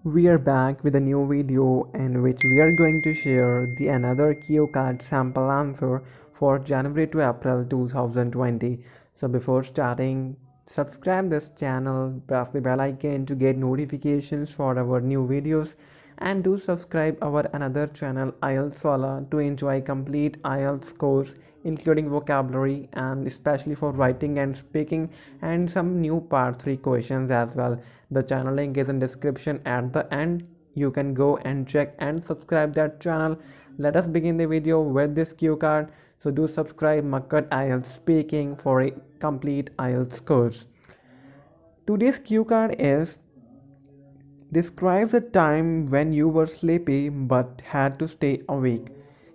We are back with a new video in which we are going to share the another Cue Card sample answer for January to April 2020. So before starting, subscribe this channel, press the bell icon to get notifications for our new videos, and do subscribe our another channel Ielts to enjoy complete Ielts course including vocabulary and especially for writing and speaking and some new part 3 questions as well. The channel link is in description at the end. You can go and check and subscribe that channel. Let us begin the video with this cue card. So do subscribe Makkar Ielts Speaking for a complete Ielts course. Today's cue card is describes a time when you were sleepy but had to stay awake.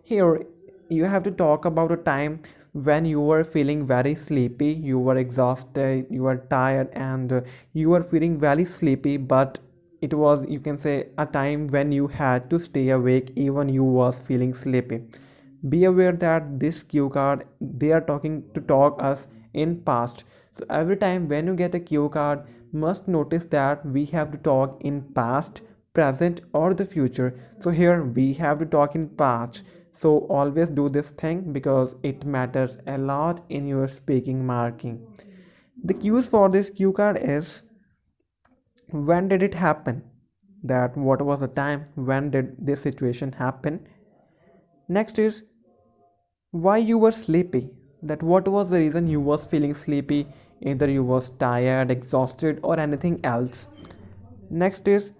Here you have to talk about a time when you were feeling very sleepy, you were exhausted, you were tired, and you were feeling very sleepy, but it was, you can say, a time when you had to stay awake even you was feeling sleepy. Be aware that this cue card, they are talk us in past. So every time when you get a cue card, must notice that we have to talk in past, present, or the future. So here we have to talk in past. So always do this thing because it matters a lot in your speaking marking. The cues for this cue card is when did it happen? That what was the time when did this situation happen? Next is why you were sleepy. That what was the reason you was feeling sleepy, either you was tired, exhausted, or anything else. Next is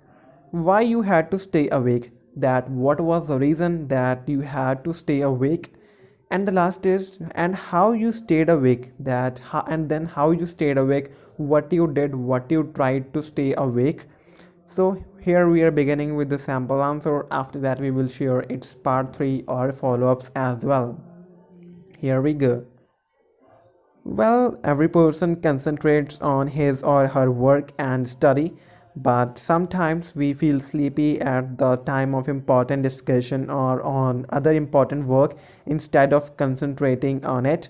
why you had to stay awake, that what was the reason that you had to stay awake. And the last is and how you stayed awake, that and then how you stayed awake, what you did, what you tried to stay awake. So here we are beginning with the sample answer. After that we will share its part 3 or follow-ups as well. Here we go. Well, every person concentrates on his or her work and study, but sometimes we feel sleepy at the time of important discussion or on other important work instead of concentrating on it.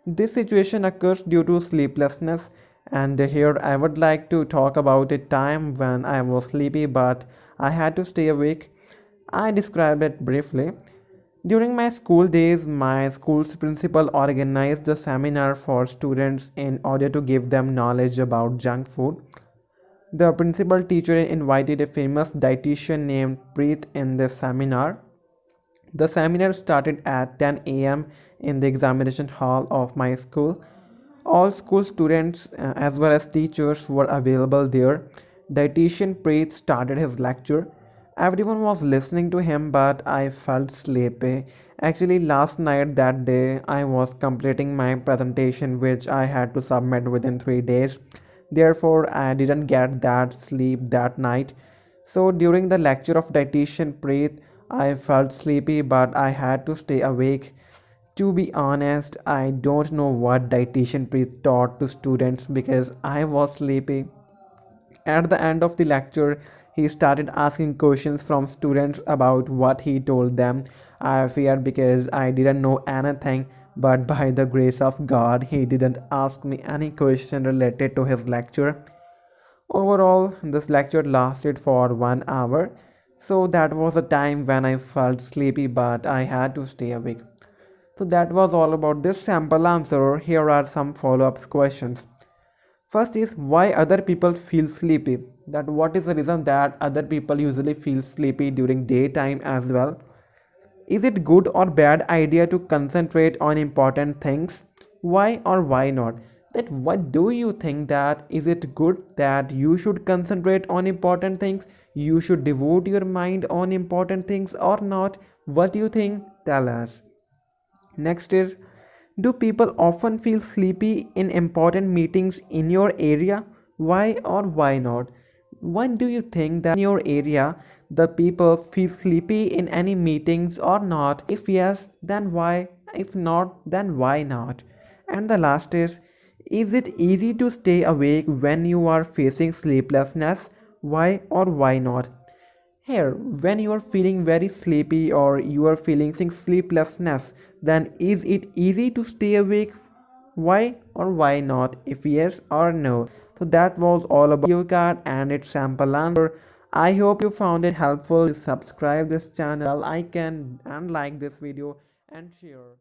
This situation occurs due to sleeplessness, and here I would like to talk about a time when I was sleepy but I had to stay awake. I describe it briefly. During my school days, my school's principal organized a seminar for students in order to give them knowledge about junk food. The principal teacher invited a famous dietitian named Preet in the seminar. The seminar started at 10 a.m. in the examination hall of my school. All school students as well as teachers were available there. Dietitian Preet started his lecture. Everyone was listening to him, but I felt sleepy. Actually, last night that day, I was completing my presentation, which I had to submit within 3 days. Therefore, I didn't get that sleep that night. So, during the lecture of dietitian Preet, I felt sleepy, but I had to stay awake. To be honest, I don't know what dietitian Preet taught to students because I was sleepy. At the end of the lecture, he started asking questions from students about what he told them. I feared because I didn't know anything, but by the grace of God, he didn't ask me any question related to his lecture. Overall, this lecture lasted for 1 hour. So that was a time when I felt sleepy, but I had to stay awake. So that was all about this sample answer. Here are some follow-up questions. First is why other people feel sleepy. That what is the reason that other people usually feel sleepy during daytime as well. Is it good or bad idea to concentrate on important things? Why or why not? That what do you think, that is it good that you should concentrate on important things? You should devote your mind on important things or not? What do you think? Tell us. Next is, do people often feel sleepy in important meetings in your area? Why or why not? Why do you think that in your area the people feel sleepy in any meetings or not? If yes, then why? If not, then why not? And the last is it easy to stay awake when you are facing sleeplessness? Why or why not? Here, when you are feeling very sleepy or you are feeling sleeplessness, then is it easy to stay awake? Why or why not? If yes or no. So that was all about your card and its sample answer. I hope you found it helpful. Subscribe this channel icon and like this video and share.